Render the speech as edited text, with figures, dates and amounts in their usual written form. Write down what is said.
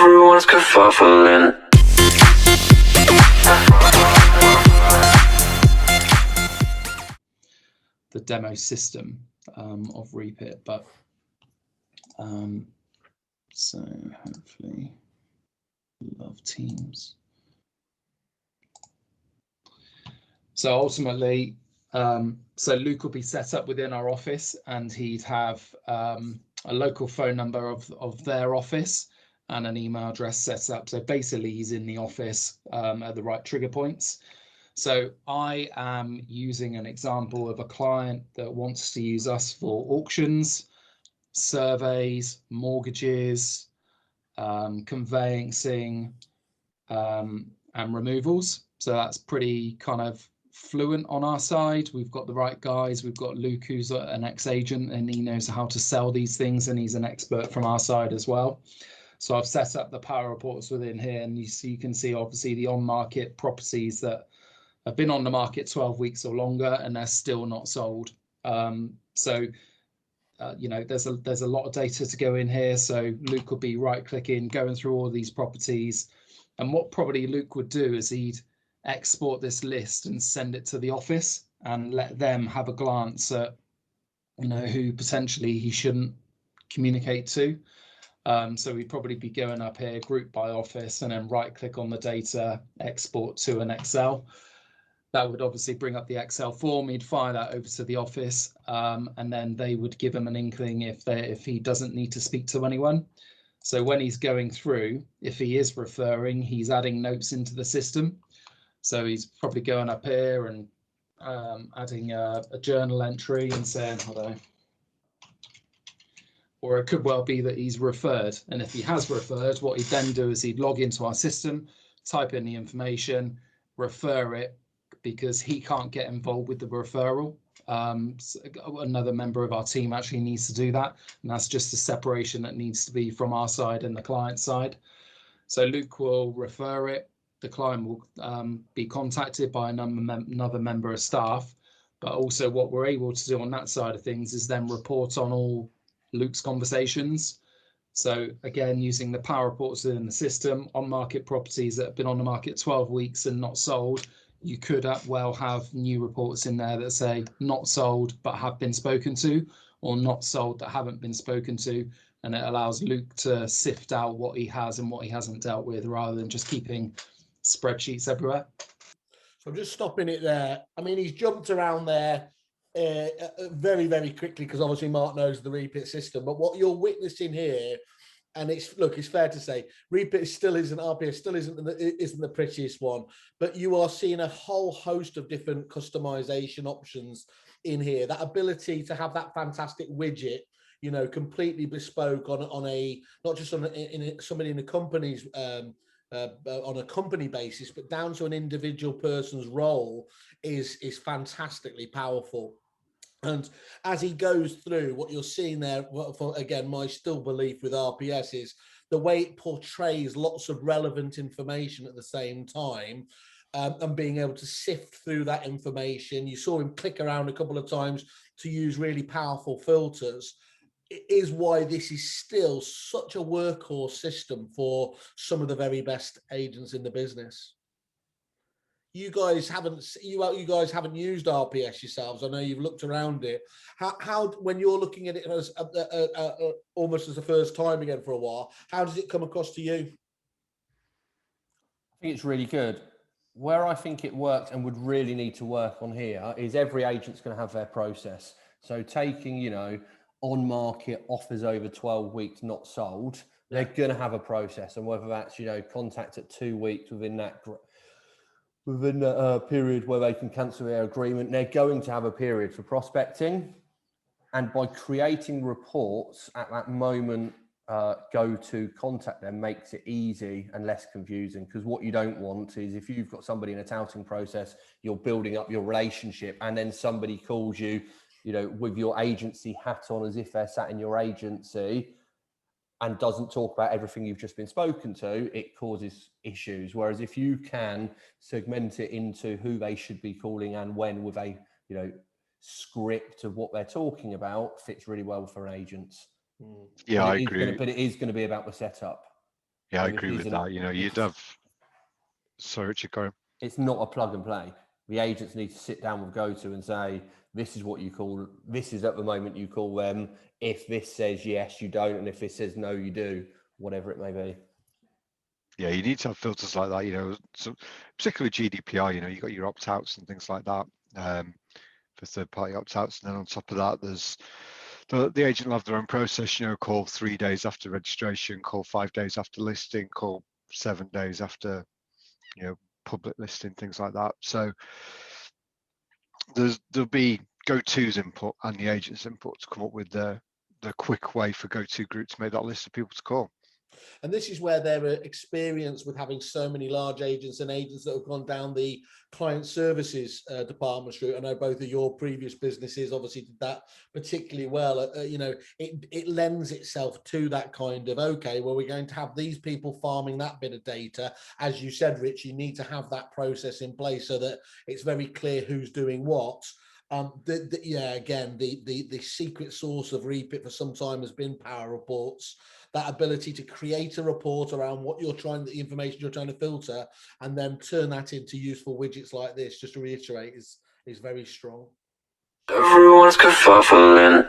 Everyone's kerfuffling. The demo system of Repit, but so hopefully love Teams. So ultimately, so Luke will be set up within our office, and he'd have a local phone number of their office and an email address set up. So basically he's in the office at the right trigger points. So I am using an example of a client that wants to use us for auctions, surveys, mortgages, conveyancing, and removals. So that's pretty kind of fluent on our side. We've got the right guys. We've got Luke, who's an ex-agent, and he knows how to sell these things, and he's an expert from our side as well. So I've set up the power reports within here, and you can see obviously the on-market properties that have been on the market 12 weeks or longer, and they're still not sold. You know, there's a lot of data to go in here. So Luke will be right-clicking, going through all these properties, and what probably Luke would do is he'd export this list and send it to the office and let them have a glance at, you know, who potentially he shouldn't communicate to. So we'd probably be going up here, group by office, and then right-click on the data, export to an Excel. That would obviously bring up the Excel form. He'd fire that over to the office, and then they would give him an inkling if he doesn't need to speak to anyone. So when he's going through, if he is referring, he's adding notes into the system. So he's probably going up here and adding a journal entry and saying, I don't know. Or it could well be that he's referred. And if he has referred, what he'd then do is he'd log into our system, type in the information, refer it, because he can't get involved with the referral. So another member of our team actually needs to do that. And that's just a separation that needs to be from our side and the client side. So Luke will refer it. The client will be contacted by another member of staff. But also what we're able to do on that side of things is then report on all Luke's conversations. So again, using the power reports within the system, on market properties that have been on the market 12 weeks and not sold, you could well have new reports in there that say not sold but have been spoken to, or not sold that haven't been spoken to. And it allows Luke to sift out what he has and what he hasn't dealt with, rather than just keeping spreadsheets everywhere. So I'm just stopping it there. I mean, he's jumped around there very, very quickly, because obviously Mark knows the Repit system. But what you're witnessing here, and it's fair to say, Repit still isn't, RPS still isn't the prettiest one, but you are seeing a whole host of different customization options in here. That ability to have that fantastic widget, you know, completely bespoke on a not just on somebody in a company's on a company basis, but down to an individual person's role is fantastically powerful. And as he goes through, what you're seeing there, for again, my still belief with RPS is the way it portrays lots of relevant information at the same time, and being able to sift through that information. You saw him click around a couple of times to use really powerful filters. It is why this is still such a workhorse system for some of the very best agents in the business. You guys haven't used RPS yourselves. I know you've looked around it. How when you're looking at it as almost as the first time again for a while, how does it come across to you? I think it's really good. Where I think it works and would really need to work on here is every agent's going to have their process. So taking, you know, on market offers over 12 weeks not sold, they're going to have a process, and whether that's, you know, contact at 2 weeks within that period where they can cancel their agreement, they're going to have a period for prospecting. And by creating reports at that moment, go to contact them makes it easy and less confusing. Because what you don't want is, if you've got somebody in a touting process, you're building up your relationship, and then somebody calls you, you know, with your agency hat on as if they're sat in your agency, and doesn't talk about everything you've just been spoken to, it causes issues. Whereas if you can segment it into who they should be calling and when, with a, you know, script of what they're talking about, fits really well for agents. Yeah, I agree. But it is going to be about the setup. Yeah, I And this agree with isn't- that. You know, you'd have. Sorry, Richard, go on. It's not a plug and play. The agents need to sit down with GOTO and say, this is what you call, this is at the moment you call them. If this says yes, you don't. And if this says no, you do, whatever it may be. Yeah, you need to have filters like that, you know, so particularly GDPR, you know, you've got your opt-outs and things like that, for third-party opt-outs. And then on top of that, there's the agent will have their own process, you know, call 3 days after registration, call 5 days after listing, call 7 days after, you know, public listing, things like that. So there'll be GoTo's input and the agent's input to come up with the quick way for GoTo Group to make that list of people to call. And this is where their experience with having so many large agents and agents that have gone down the client services department route. I know both of your previous businesses obviously did that particularly well. You know, it lends itself to that kind of, okay, well, we're going to have these people farming that bit of data. As you said, Rich, you need to have that process in place so that it's very clear who's doing what. Yeah, again, the secret source of REPIT for some time has been power reports. That ability to create a report around what you're trying, the information you're trying to filter, and then turn that into useful widgets like this, just to reiterate, is very strong. Everyone's kerfuffling.